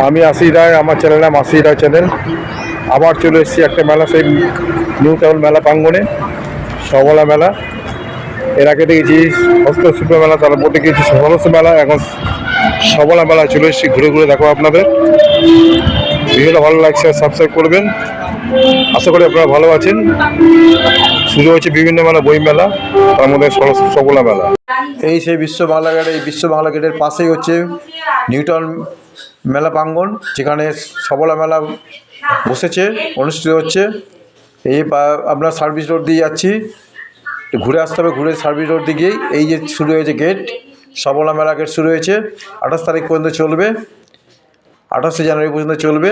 আমি আশিস রায়, আমার চ্যানেল নাম আশিস রায় চ্যানেল। আবার চলে এসেছি একটা মেলা, সেই নিউ টাউন মেলা প্রাঙ্গণে, সবলা মেলা। এর আগে দেখেছি হস্তশিল্প মেলা, তার মধ্যে গিয়েছি সরস মেলা, এখন সবলা মেলায় চলে এসেছি। ঘুরে ঘুরে দেখো আপনাদের। ভিডিওটা ভালো লাগছে, সাবস্ক্রাইব করবেন। আশা করি আপনারা ভালো আছেন। শুরু হচ্ছে বিভিন্ন মেলা, বই মেলা, তার মধ্যে সবলা মেলা। এই সেই বিশ্ব বাংলা গেট। এই বিশ্ব বাংলা গেটের পাশেই হচ্ছে নিউটাউন মেলা প্রাঙ্গণ, যেখানে সবলা মেলা বসেছে, অনুষ্ঠিত হচ্ছে। এই আপনার সার্ভিস রোড দিয়ে যাচ্ছি, ঘুরে আসতে হবে। ঘুরে সার্ভিস রোড দিয়ে গিয়েই এই যে শুরু হয়েছে গেট, সবলা মেলা গেট শুরু হয়েছে। 28 তারিখ পর্যন্ত চলবে, 28শে জানুয়ারি পর্যন্ত চলবে।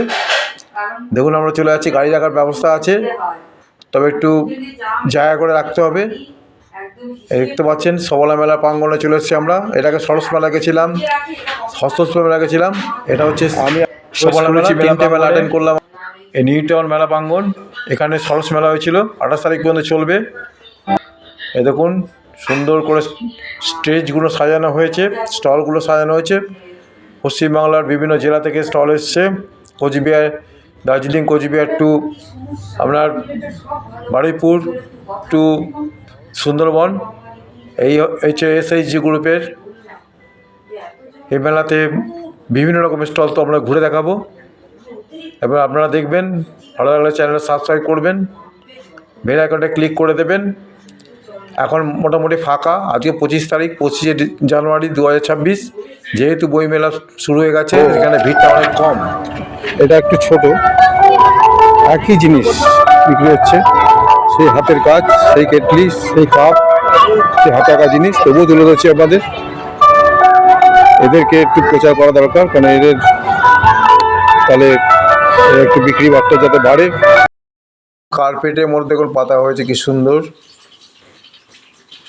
দেখুন আমরা চলে যাচ্ছি, গাড়ি রাখার ব্যবস্থা আছে, তবে একটু জায়গা করে রাখতে হবে। দেখতে পাচ্ছেন সবলা মেলা প্রাঙ্গণে চলে এসেছি আমরা। এটাকে সরস মেলা গেছিলাম, হস্তশিল্প মেলা গেছিলাম। এটা হচ্ছে আমি সবলা মেলা, 3টে মেলা অ্যাটেন্ড করলাম। এই নিউ টাউন মেলা প্রাঙ্গণ, এখানে সরস মেলা হয়েছিল, 28 তারিখ পর্যন্ত চলবে। এই দেখুন সুন্দর করে স্টেজগুলো সাজানো হয়েছে, স্টলগুলো সাজানো হয়েছে। পশ্চিমবাংলার বিভিন্ন জেলা থেকে স্টল এসছে। কোচবিহার, দার্জিলিং, কোচবিহার টু আপনার বারুইপুর টু সুন্দরবন, এই হচ্ছে SHG গ্রুপের। এই মেলাতে বিভিন্ন রকমের স্টল তো আমরা ঘুরে দেখাবো। এবার আপনারা দেখবেন, ভালো লাগলে চ্যানেলে সাবস্ক্রাইব করবেন, বেল আইকনটা ক্লিক করে দেবেন। এখন মোটামুটি ফাঁকা। আজকে 25 তারিখ, 25শে জানুয়ারি 2026। যেহেতু বই মেলা শুরু হয়ে গেছে, এখানে ভিড়টা অনেক কম। এটা একটু ছোট, একই জিনিস বিক্রি হচ্ছে, সেই হাতের কাজ, সেই কেটলি, সেই কাপ, সেই হাতে আঁকা জিনিস, তবুও তুলে ধরছি আপনাদের। এদেরকে একটু প্রচার করা দরকার, কারণ এদের তাহলে একটু বিক্রি বাট্টা যাতে বাড়ে। কার্পেটের মধ্যে দেখুন পাতা হয়েছে কি সুন্দর,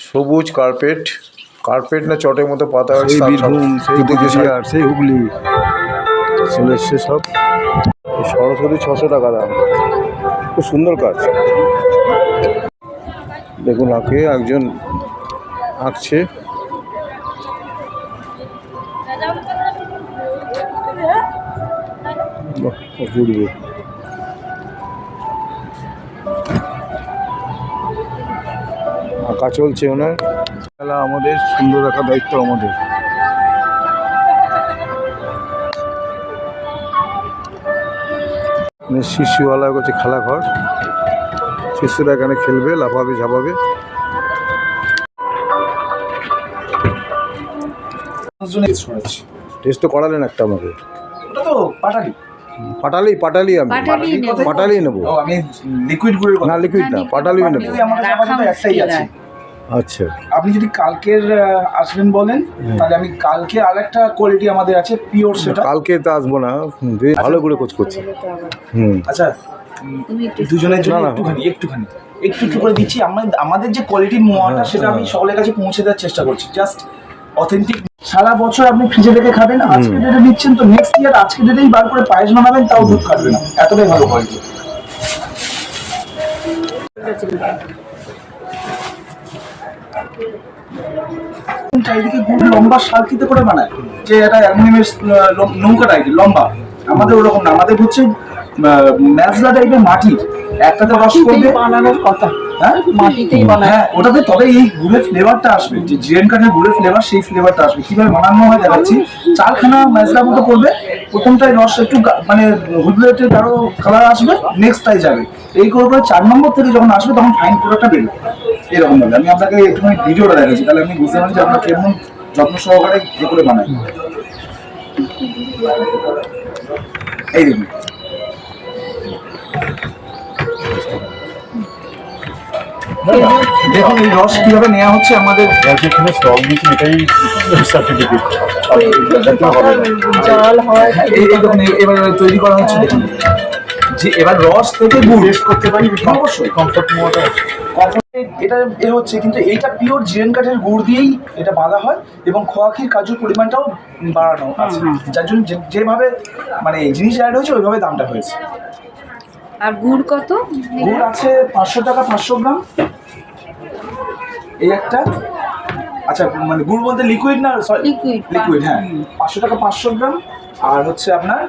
সবুজ কার্পেট। কার্পেট না চটের মতো পাতা হয়েছে, সেই হুগলি চলে এসছে সব। সরস্বতী 600 টাকা দাম, খুব সুন্দর কাজ। দেখুন আঁকে, একজন আঁকছে। অপূর্ব। আঁকা চলছে ওনার। খেলা আমাদের সুন্দর রাখার দায়িত্ব আমাদের। শিশুওয়ালা করছে খেলাঘর, শিশুরা এখানে খেলবে, লাফাবে, ঝাপাবে। টেস্ট তো করালেন একটা আমাকে। পাটালি আমি পাটালি নেবো। আমি লিকুইড গুড়ের না, লিকুইড না, পাটালি নেবো। একটাই আছে। আচ্ছা, আপনি যদি কালকের আসবেন বলেন, তাহলে আমি কালকে আরেকটা কোয়ালিটি আমাদের আছে পিওর, সেটা কালকে তো আসবো না, ভালো করে কোচ করছি। আচ্ছা দুজনের জন্য একটুখানি একটু করে দিচ্ছি। আমাদের যে কোয়ালিটির মোয়াটা, সেটা আমি সকলের কাছে পৌঁছে দেওয়ার চেষ্টা করছি। Just authentic. সারা বছর আপনি ফ্রিজে রেখে খাবেন, আজকে ডেটে দিচ্ছেন তো নেক্সট ইয়ার আজকে ডেটেই বার করে পায়েস বানাবেন, তাও দুধ কাটবে না, এতটাই ভালো কোয়ালিটি। চারিদিকে গুড় লম্বা শালকিতে করে বানায়, যে এটা অ্যালুমিনিয়ামের নৌকা টাইপের লম্বা। আমাদের ওরকম না, আমাদের হচ্ছে ম্যাজলা টাইপের মাটির, একটাতে রস করবে বানানোর কথা। হ্যাঁ, মাটিতেই বানায়। হ্যাঁ, ওটাতে তবে এই গুড়ের ফ্লেভারটা আসবে, যে জিরেন কাঠের গুড়ের ফ্লেভার, সেই ফ্লেভারটা আসবে। কিভাবে বানানো হয় দেখাচ্ছি। চারখানা ম্যাজলার মতো করবে, প্রথমটায় রস একটু মানে হুদলেটের আরো কালার আসবে, নেক্সটটাই যাবে। এই করে 4 নম্বর থেকে যখন আসবে, তখন ফাইন প্রোডাক্টটা বেরোবে। এরকম ভাবে আমি আপনাকে একটুখানি ভিডিওটা দেখাচ্ছি, তাহলে আপনি বুঝতে পারেন যে আমরা কেমন যত্ন সহকারে এ করে বানাই। এই দেখুন, দেখুন এই রস কিভাবে নেওয়া হচ্ছে। আমাদের যেখানে স্টক দিচ্ছি এটাই সার্টিফিকেট, এই দেখুন এবার তৈরি করা হচ্ছে। দেখুন যে এবার রস থেকে গুড় টেস্ট করতে পারি, অবশ্যই কমফর্ট মোটা এটা এ হচ্ছে। কিন্তু এইটা পিওর জিরেন কাঠের গুড় দিয়েই এটা বাঁধা হয়, এবং খোয়াক্ষীর কাজুর পরিমাণটাও বাড়ানো আছে, যার জন্য যেভাবে মানে জিনিস অ্যাড হয়েছে ওইভাবে দামটা হয়েছে। আর গুড় কত? গুড় আছে 500 টাকা 500 গ্রাম। এই একটা, আচ্ছা মানে গুড় বলতে লিকুইড না, লিকুইড, হ্যাঁ 500 টাকা 500 গ্রাম। আর হচ্ছে আপনার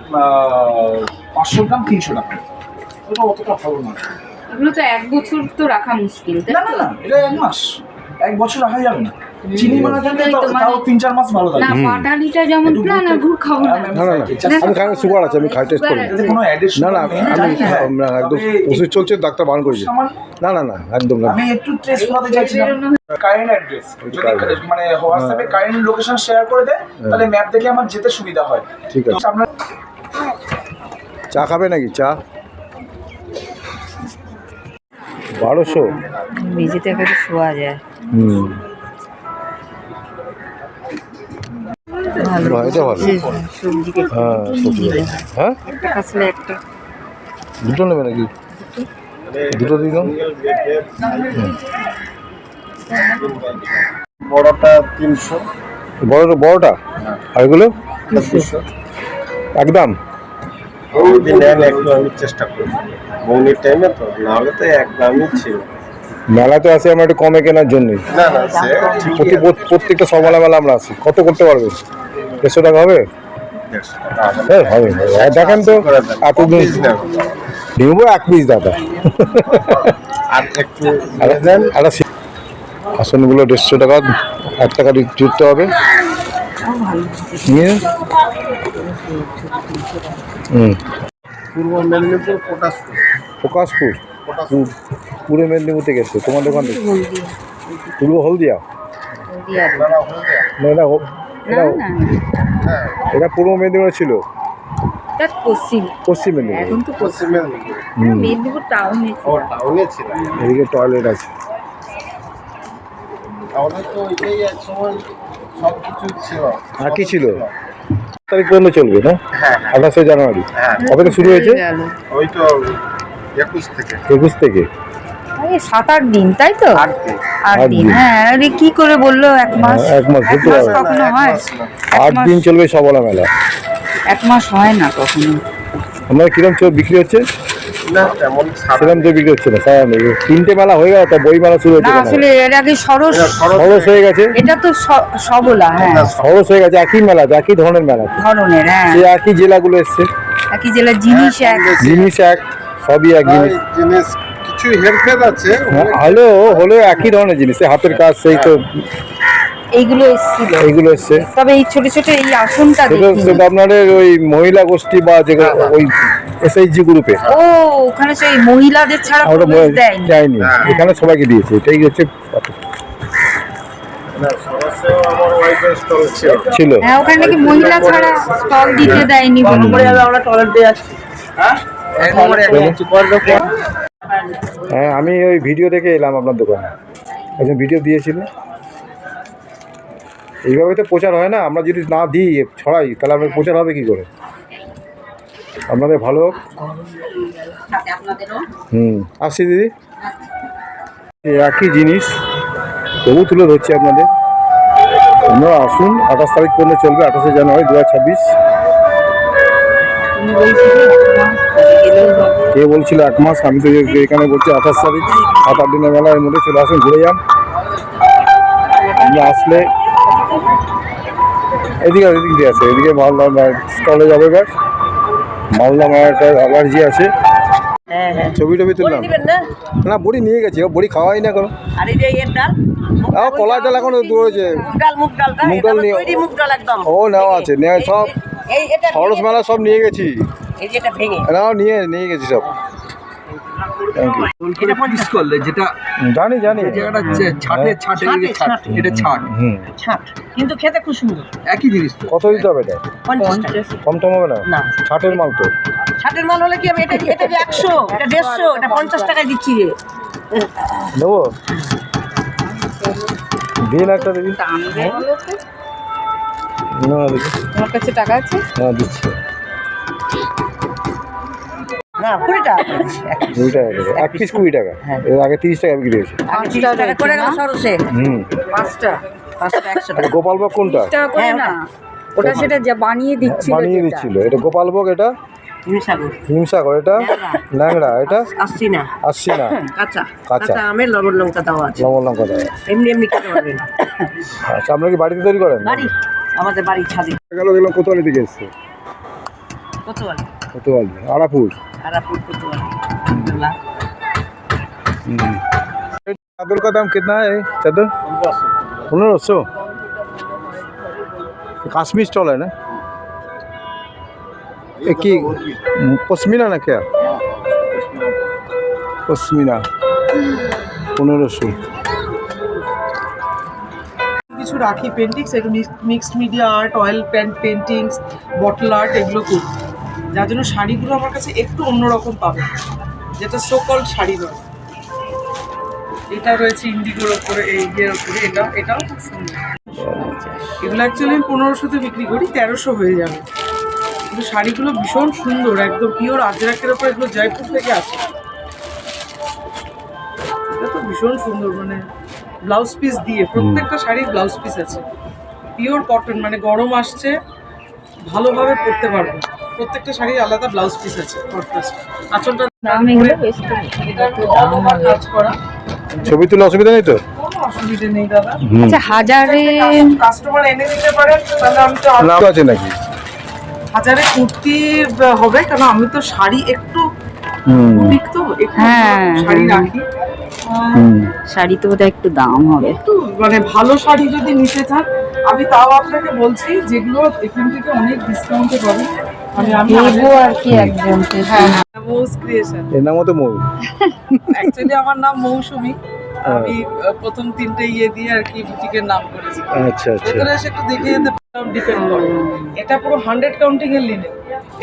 500 গ্রাম 300 টাকা। এটা অতটা ভালো না। এগুলো তো 1 বছর তো রাখা মুশকিল, তাই না তো? না না, এটা 1 মাস, 1 বছর রাখা যাবে না। চিনি মারা থাকলে এটাই তো তাও মানে- 3-4 মাস ভালো না থাকে। পাটালিটা যেমন একটু না গুড় খাবো না। না না না, আমি খাই, সুগার আছে, আমি খাই, টেস্ট করি। এতে কোনো অ্যাডেড না না, নেই, আমি জানি না, হ্যাঁ। না, একদম তবে ওষুধ চলছে, ডাক্তার বারণ করেছে। সামান্য না না না, একদম না। আমি একটু ট্রেস করাতে চাইছিলাম কারেন্ট অ্যাড্রেস, যদি মানে হোয়াটসঅ্যাপে কারেন্ট লোকেশন শেয়ার করে দেয় তাহলে ম্যাপ দেখে আমার যেতে সুবিধা হয়। ঠিক আছে। তো আপনার চা খাবে নাকি? চা 1200। মেঝেতে করে শোয়া যায়। হুম, ভালো এটা ভালো। সবজি কেটে হ্যাঁ সত্যি। হ্যাঁ, একটা কাছলে একটা। দুটো নেবে নাকি? দুটো দিয়ে দাও। বড়টা 300, বড়টা আর এগুলো 200। একদম। যদি নেন একটু আমি চেষ্টা করব, মৌনির টাইমে তো, নাহলে তো একদমই ছিল। মেলাতে আসে আমরা একটু কমে কেনার জন্যই। না না, সে ঠিকই আছে। প্রত্যেকটা সবলা মেলা আমরা আসি। কত করতে পারবে? 150 টাকা হবে? 150 টাকা হবে। হ্যাঁ হবে। আর দেখেন তো এত ক piece নেব? নিব 1 পিস দাদা। আর একটু নিয়ে যান। আসনগুলো 150 টাকা, 1 টাকা জুড়তে হবে। নিয়ে পূর্ব মেদিনীপুর প্রকাশপুর, পূর্ব মেদিনীপুর থেকে এসছে তোমার দোকান থেকে? পূর্ব হলদিয়া? না এটা এটা পূর্ব মেদিনীপুর ছিল, পশ্চিম মেদিনীপুর। এখন তো পশ্চিম মেদিনীপুর। মেদিনীপুর টাউনে। ও টাউনে ছিল। এদিকে টয়লেট আছে। তাহলে তো ওইটাই এক সময় সব কিছু ছিল। আর কি ছিল? তারিখ পর্যন্ত চলবে না? হ্যাঁ 28শে জানুয়ারি। হ্যাঁ, কবে থেকে শুরু হয়েছে? গেল ওই তো 21 থেকে। 21 থেকে। 7-8 দিন, তাই তো? 8 দিন। 8 8 দিন। দিন। হ্যাঁ, আরে কি করে বললো 1 মাস? 1 মাস এক হতে মাস হবে। কখনো হয়? 8 দিন চলবে সবলা মেলা। 1 মাস হয় না কখনো। আপনার কিরম বিক্রি হচ্ছে? না তেমন সেরকম তো বিক্রি হচ্ছে না। সারা 3টে মেলা হয়ে গেল, তা বই মেলা শুরু না হচ্ছে কেন? আসলে এর আগে সরস, খরচ হয়ে গেছে। এটা তো সবলা, হ্যাঁ খরচ হয়ে গেছে, একই মেলা, একই ধরনের মেলা, ধরনের, হ্যাঁ সে একই জেলাগুলো এসছে, একই জেলার জিনিস এক। জিনিস এক, সবই এক জিনিস। জিনিস কিছু হেরফের আছে। হলেও একই ধরনের জিনিস, এই হাতের কাজ, সেই তো এইগুলো এসেছিল, এইগুলো এসছে। তবে এই ছোট ছোট এই আসনটা দেখিনি। সেটা আপনাদের ওই মহিলা গোষ্ঠী বা যেগুলো ওই SHG গ্রুপে, ও ওখানে সেই মহিলাদের ছাড়া আমরা প্রবেশ দেয়নি। যাইনি, এখানে সবাইকে দিয়েছে, এটাই হচ্ছে না সরাসরি আমার ওয়াইফের স্টল ছিল। হ্যাঁ ওখানে নাকি মহিলা ছাড়া স্টল দিতে দেয়নি বলে। আমরা টয়লেট দিয়ে যাচ্ছি, হ্যাঁ হ্যাঁ আমি ওই ভিডিও দেখে এলাম আপনার দোকানে, একজন ভিডিও দিয়েছিল। এইভাবে তো প্রচার হয় না, আমরা যদি না দিই, ছড়াই, তাহলে আমাদের প্রচার হবে কী করে? আপনাদের ভালো হোক। আসছি দিদি। এই একই জিনিস তবু তুলে ধরছি আপনাদের, আপনারা আসুন। 28 তারিখ পর্যন্ত চলবে, 28শে জানুয়ারি 2026। তুমি বলছিলে 1 মাস, গেলেও হবে। কে বলছিল 1 মাস? আমি তো এখানে বলছি 28 তারিখ, 7-8 দিনের মেলা, এর মধ্যে চলে আসুন, ঘুরে যান। আপনি আসলে এদিকে দিয়ে আছে, এদিকে মালদা স্টলে যাবে, এবার মালদা মায়েরটা অ্যালার্জি আছে। ছবি টবি তুললাম না, বড়ি নিয়ে গেছি, ও বড়ি খাওয়াই না কোনো। আর এই যে এর ডাল, কলাই ডাল এখন রয়েছে, মুগ ডালটা, মুগ ডাল নিয়ে, তৈরি মুগ ডাল একদম। ও নেওয়া আছে, নেওয়া সব এই এটা খরচ মেলা সব নিয়ে গেছি, এই যে এটা ভেঙে। নাও নিয়ে গেছি সব। Thank you. এটা পিস করলে যেটা জানি জায়গাটা ছাটে এটা ছাট, ছাট কিন্তু খেতে খুব সুন্দর। একই জিনিস তো। কত দিতে হবে এটা? 50 টাকা। কম টম হবে না? না। ছাটের মাল তো। ছাটের মাল হলে কি হবে? এটা যে 100, এটা 150, এটা 50 টাকায় দিচ্ছি রে। দেবো, দিন একটা দিবি টানবে বলো তো? না দেখি, তোমার কাছে টাকা আছে? হ্যাঁ দিচ্ছি। না 20 টাকা করে দিচ্ছি। 2 টাকা করে 1 পিস 20 টাকা। এর আগে 30 টাকা বিক্রি হয়েছে। আমি 30 টাকা করে গেল সরসে। 5টা 100 এটা টাকা। গোপালভোগ কোনটা? টাকা করে না, ওটা সেটা যা বানিয়ে দিচ্ছিল বানিয়ে যেটা। দিচ্ছিল, এটা গোপালভোগ, এটা হিমসাগর। হিমসাগর, এটা ল্যাংড়া, এটা আসছি না। আসছি না, কাঁচা কাঁচা। কাঁচা আমের লবণ লঙ্কা দেওয়া আছে। লবণ লঙ্কা দেওয়া। এমনি খেতে পারবেন। আচ্ছা, আপনারা কি বাড়িতে তৈরি করেন? বাড়ি, আমাদের বাড়ির ছাদে। গেল দেখলাম কোতোয়ালি থেকে এসছে। কোতোয়ালি कोतवाली आरापुर। आरापुर कोतोवाली चादर का दाम कितना है चादर? 1500। काश्मीर स्टॉल है ना? एक ही पश्मीना ना क्या? पश्मीना 1500। কিছু রাখি পেন্টিংস, এগুলো mixed media art, oil paintings, bottle art, এগুলো করি, যার জন্য শাড়িগুলো আমার কাছে একটু অন্যরকম পাবে, যেটা সোকল শাড়ি নয়। এটা রয়েছে ইন্ডিগোর ওপরে, এই ইয়ের ওপরে, এটাও খুব সুন্দর। এগুলো অ্যাকচুয়ালি আমি 1500তে বিক্রি করি, 1300 হয়ে যাবে, কিন্তু শাড়িগুলো ভীষণ সুন্দর, একদম পিওর আজরাকের ওপর, এগুলো জয়পুর থেকে আসে। এটা তো ভীষণ সুন্দর, মানে ব্লাউজ পিস দিয়ে, প্রত্যেকটা শাড়ির ব্লাউজ পিস আছে, পিওর কটন, মানে গরম আসছে ভালোভাবে পরতে পারবো। প্রত্যেকটা শাড়ির আলাদা ব্লাউজ পিস আছে, আঁচলটা দাম এগুলো বেশ তো এটা all over কাজ করা, ছবি তুলে অসুবিধা নেই তো? কোনো অসুবিধা নেই দাদা। আচ্ছা, হাজারে কাস্টমার এনে দিতে পারেন, তাহলে আমি তো লাভ আছে নাকি? হাজারে কুর্তি হবে, কারণ আমি তো শাড়ি একটু বুটিক তো একটু হ্যাঁ, শাড়ি রাখি। শাড়ি তো বোধহয় একটু দাম হবে। একটু মানে ভালো শাড়ি যদি নিতে চান, আমি তাও আপনাকে বলছি, যেগুলো এখান থেকে অনেক ডিসকাউন্টে পাবেন। মানে আমি দেবো আর কি একজনকে। হ্যাঁ, মৌস ক্রিয়েশন, এর নামও তো মৌ। অ্যাকচুয়ালি আমার নাম মৌসুমী, আমি প্রথম 3টে ইয়ে দিয়ে আর কি বুটিকের নাম করেছি। আচ্ছা আচ্ছা। ভেতরে এসে একটু দেখে যেতে ডিপেন্ড করে। এটা পুরো 100 কাউন্টিং এর লিনেন,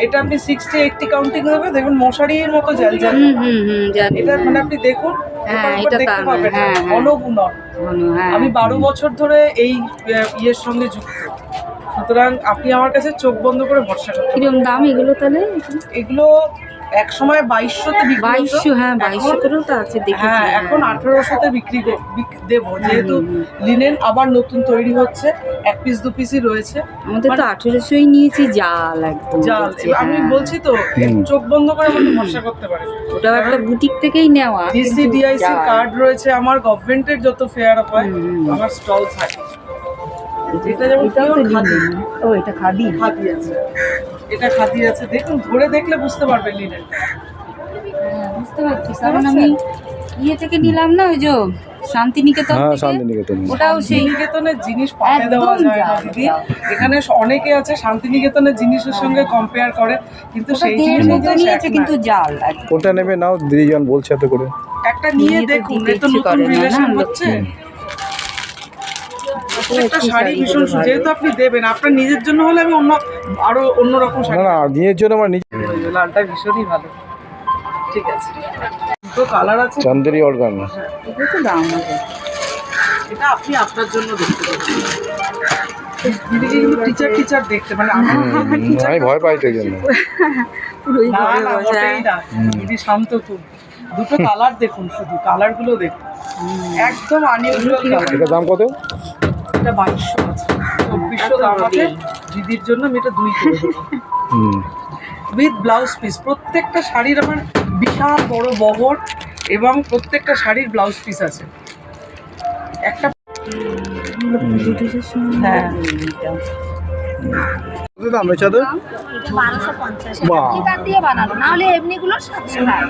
এটা আপনি 60-80 কাউন্টিং দেবে, দেখুন মশারির মতো জাল জাল। জানি। এটা মানে আপনি দেখুন, হ্যাঁ, এটার উপর এটা দেখতে তো পাবেন হ্যাঁ, হ্যাঁ। অনগুণন। হ্যাঁ, আমি 12 বছর ধরে এই ইয়ের সঙ্গে যুক্ত, সুতরাং আপনি আমার কাছে চোখ বন্ধ করে ভরসা করতে পারেন। কিরম দাম এগুলো তাহলে? এগুলো এক সময় 2200তে বিক্রি হতো। 2200, হ্যাঁ 2200 করেও তো আছে, দেখেছি। হ্যাঁ, এখন 1800তে দেবো, যেহেতু লিনেন আবার নতুন তৈরি হচ্ছে, 1 পিস 2 পিসই রয়েছে। আমাদের তো 1800ই নিয়েছি, জাল একদম জাল, দেখছি, আমি হ্যাঁ। বলছি তো, চোখ বন্ধ করে আমাকে ভরসা করতে পারেন। ওটাও একটা বুটিক থেকেই নেওয়া, ডিসি কিন্তু ডিআইসি জাল। কার্ড রয়েছে আমার, গভর্নমেন্টের যত ফেয়ার হয় আমার স্টল থাকে। এটা যেমন এটাও তো pure খাদি, লিনেন। ও, এটা খাদি। খাদি আছে, এটা খাদি আছে, দেখুন ধরে দেখলে বুঝতে পারবেন লিনেন। হ্যাঁ, বুঝতে পারছি, কারণ আমি ইয়ে থেকে নিলাম না, ওই যে শান্তিনিকেতন হ্যাঁ, থেকে। শান্তিনিকেতন। ওটাও সেই শান্তিনিকেতনের জিনিস পাতে একদম দেওয়া যায় না জাল, দিদি। জাল। এখানে অনেকে আছে শান্তিনিকেতনের জিনিসের সঙ্গে কম্পেয়ার করে, কিন্তু ওটা সেই 1.5 মতো জিনিস নিয়েছে, কিন্তু জাল একদম। কোনটা নেবে নাও, দিদিজন বলছে এত করে। একটা নিয়ে নিয়ে তো দেখুন, দিতে এ তো ইচ্ছে নতুন করে না, রিলেশন না, হচ্ছে। হুম। প্রত্যেকটা শাড়ি ভীষণ সুন্দর, যেহেতু আপনি দেবেন আপনার নিজের জন্য হলে আমি আরো অন্যরকম না শাড়ি। না, নিজের জন্য আমার নিজে লালটা ভীষণই ভালো, ঠিক আছে। দুটো কালার আছে, চান্দেরি অর্গান। এগুলো তো দাম হবে। এটা আপনি আপনার জন্য দেখতে পাবেন। দিদিকে কিন্তু টিচার দেখতে, মানে আমার আমি ভয় পাই তো এই জন্য। পুরোই না ঘরে না, বসে। মোটেই না, দিদি শান্ত খুব। দুটো কালার দেখুন, শুধু কালারগুলো দেখুন, একদম আনইউজুয়াল কালার। এটার দাম কত? এটা 2200 আছে, 2400 দাম আছে। দিদির জন্য আমি এটা 2 করে দেবো হুম। With blouse piece. প্রত্যেকটা শাড়ির আমার বিশাল বড় বহর, এবং প্রত্যেকটা শাড়ির ব্লাউজ পিস আছে। একটা হ্যাঁ, কত দাম এই চাদর? 1250 বাহ। টিকার দিয়ে বানানো, না হলে এমনিগুলো 700 টাকা।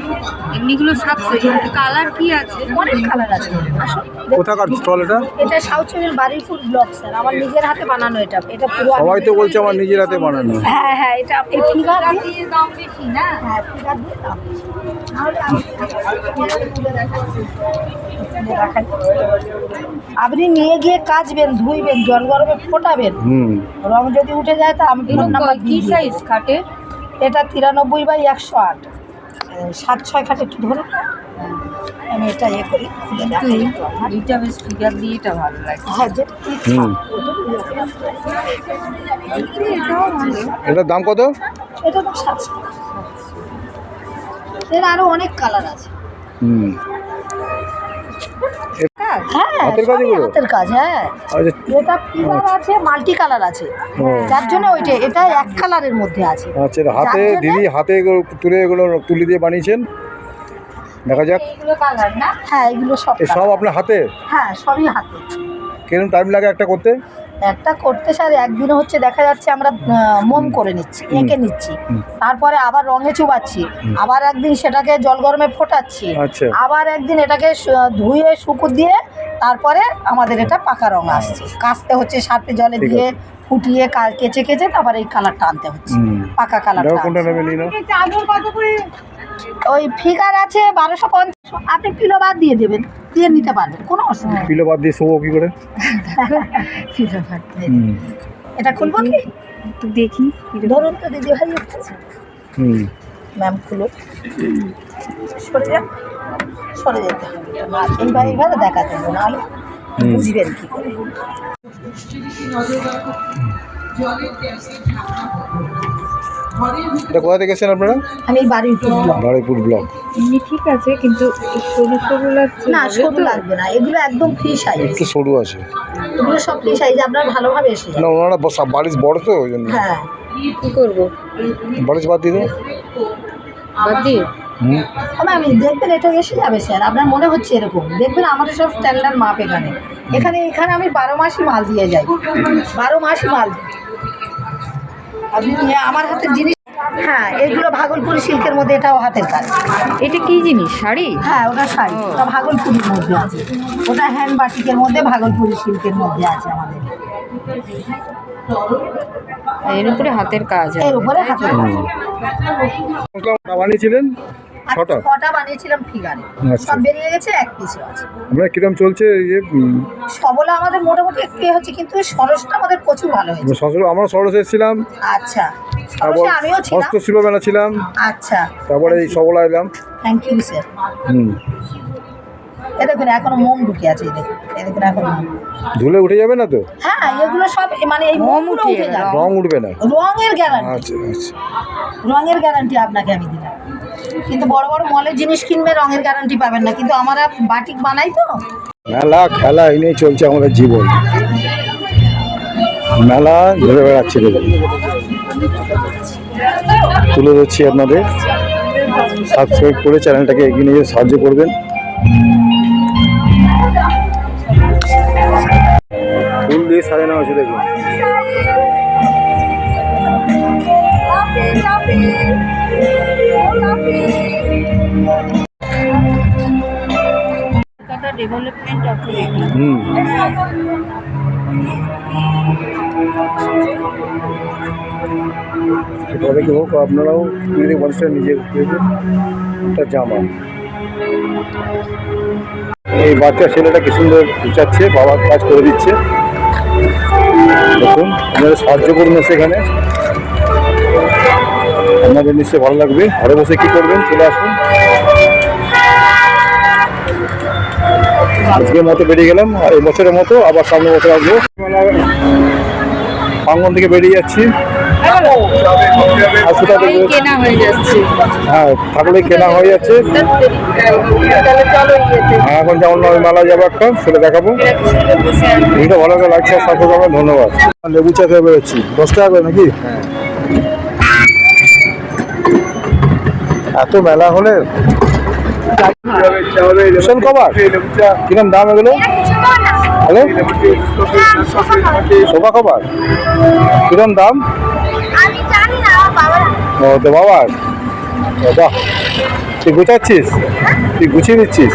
এমনিগুলো 700, কালার কি আছে? অনেক কালার আছে। আসুন, কোথাকার স্টল এটা? এটা সাউথ চব্বিশ বারুইপুর ব্লক স্যার, আমার নিজের হাতে বানানো। এটা পুরো সবাই তো বলছে আমার নিজের হাতে বানানো। হ্যাঁ হ্যাঁ, এটা এই টিকার দিয়ে দাম বেশি না? হ্যাঁ, টিকার দিয়ে দাম বেশি। নাহলে দেখাই। আপনি নিয়ে গিয়ে কাচবেন, ধুইবেন, জল গরমে ফোটাবেন, হুম। রং যদি উঠে যায় তা আমি ফোন নাম্বার কি সাইজ খাটে? এটা 93/108, 7-6 খাটে একটু ধরুন। আমি এটা করি, খুলে দেখাই একটু আমার। এইটা বেশ ফিগার দিয়ে, এটা ভালো লাগে। হ্যাঁ, যে হুম। এটাও ভালো। এটার দাম কত? এটা তো 700। এর আরো অনেক কালার আছে। হুম। হ্যাঁ, হাতের কাজ সবই এগুলো? হাতের কাজ, হ্যাঁ। আচ্ছা, এটা পিলার আছে, মাল্টি কালার আছে, যার জন্য এটা এক কালারের মধ্যে আছে। আচ্ছা, এটা হাতে যার জন্যে- দিদি হাতে এগুলো তুলি দিয়ে বানিয়েছেন, দেখা যাক। এগুলো কালার না? হ্যাঁ, এগুলো সব এ সব colour। আপনার হাতে? হ্যাঁ, সবই হাতে। কিরকম টাইম লাগে একটা করতে? একটা করতে স্যার একদিনে হচ্ছে দেখা যাচ্ছে আমরা মোম করে নিচ্ছি, এঁকে নিচ্ছি, তারপরে আবার রঙে চুবাচ্ছি, আবার একদিন সেটাকে জল গরমে ফোটাচ্ছি, আচ্ছা। আবার একদিন এটাকে ধুয়ে শুকু দিয়ে তারপরে আমাদের এটা পাকা রঙ আসছে। কাচতে হচ্ছে সার্ফে জলে ঠিক দিয়ে আছে। ফুটিয়ে কেচে কেচে তারপরে এই কালারটা আনতে হচ্ছে, পাকা দেখো কালারটা। কোনটা নেবে নিয়ে নাও। ওই ফিগার আছে 1250, আপনি কিলো বাদ দিয়ে দেবেন, দিয়ে নিতে পারবেন, কোনো অসুবিধা নেই। কিলো বাদ দিয়ে শোবো কি করে? কিলো বাদ দিয়ে। এটা খুলবো কি? একটু দেখি ধরুন তো দিদি ভাই, ম্যাম খুলো, সরে যান, সরে যেতে হবে, এইভাবে দেখাতে হবে, নাহলে বুঝবেন কি করে। এটা কোথা থেকে এসেছেন আপনারা? আমি বাড়ির তুললাম। বারুইপুর ব্লক। এমনি ঠিক আছে, কিন্তু সরু সরু লাগছে। না সরু লাগবে না, এগুলো একদম ফ্রি সাইজ, একটু সরু আছে। এগুলো সব ফ্রি সাইজ, আপনার ভালোভাবে এসে যাবে। না ওনারা বারিশ বড় তো ওই জন্য। হ্যাঁ, কি করবো, বারিশ বাদ দিয়ে দেবো। বাদ দিয়ে? আমি দেখবেন এটা এসে যাবে স্যার, আপনার মনে হচ্ছে এরকম, দেখবেন আমাদের সব স্ট্যান্ডার্ড মাপ এখানে এখানে আমি 12 মাসই মাল দিয়ে যাই, 12 মাসই মাল দিই। আপনি আমার হাতের জিনিস, হ্যাঁ এগুলো ভাগলপুরি সিল্কের মধ্যে, এটাও হাতের কাজ। এটা কি জিনিস, শাড়ি? হ্যাঁ ওটা শাড়ি, ওটা ভাগলপুরির মধ্যে আছে, ওটা হ্যান্ড বাটিকের মধ্যে ভাগলপুরি সিল্কের মধ্যে আছে আমাদের। এর উপরে হাতের কাজ, এর উপরে হাতের কাজ। বানিয়েছিলেন ছটা? ছটা বানিয়েছিলাম ফিগারে, আচ্ছা। সব বেরিয়ে গেছে, এক পিসও আছে। আপনার কিরম চলছে এই যে সবলা আমাদের মোটামুটি একটু হচ্ছে, কিন্তু এই সরসটা আমাদের প্রচুর ভালো হয়েছে। সরস্বতী, আমরা সরস্বতী এসেছিলাম, আচ্ছা, তারপর সরসে আমিও ছিলাম। হস্তশিল্প মেলা ছিলাম, আচ্ছা, তারপরে এই সবলা এলাম। Thank you sir. এ দেখুন এখনো মোম ঢুকে আছে, এই দেখুন এখনো মোম। ধুলে উঠে যাবে না তো? হ্যাঁ এগুলো সব মানে এই মোমগুলো উঠে যাবে, রং উঠবে না? রঙের গ্যারান্টি, আচ্ছা আচ্ছা। রঙের গ্যারান্টি আপনাকে আমি দিলাম। কিন্তু বড় বড় মলের জিনিস কিনবে রঙের গ্যারান্টি পাবেন না, কিন্তু আমরা বাটিক বানাই তো। মেলা খেলা এই নিয়ে চলছে আমাদের জীবন, মেলা ঘুরে বেড়াচ্ছে, দেখুন তুলে ধরছি আপনাদের। সাবস্ক্রাইব করে চ্যানেলটাকে এগিয়ে নিয়ে সাহায্য করবেন। ফুল দিয়ে সাজানো হয়েছে দেখুন। Development office. তবে কি হোক, আপনারাও যদি মানুষটা নিজে একটা জামা, এই বাচ্চা ছেলেটা কি সুন্দর গুছাচ্ছে, বাবার কাজ করে দিচ্ছে। দেখুন আপনারা সাহায্য করুন সেখানে, আপনাদের নিশ্চয়ই ভালো লাগবে। ঘরে বসে কি করবেন, চলে আসুন। আজকের মতো বেরিয়ে গেলাম, আর এই বছরের মতো আবার সামনের বছর আসবো। প্রাঙ্গণ থেকে বেরিয়ে যাচ্ছি, আর সেটা দেখবো। কেনা হয়ে যাচ্ছে, হ্যাঁ থাকলে কেনা হয়ে যাচ্ছে। হ্যাঁ এখন যেমন আমি মেলা যাবো একটা, সেটা দেখাবো। ভিডিও ভালো করে লাগছে, সাপোর্ট করবেন, ধন্যবাদ। লেবু চা খেয়ে বেরোচ্ছি, 10 টাকা করে নাকি? এত মেলা হলে ভীষণ কবার, কিরম দাম এগুলো? হ্যালো, শোভা কবার কিরম দাম? ও তো বাবার, বাহ, তুই গুছাচ্ছিস, তুই গুছিয়ে দিচ্ছিস।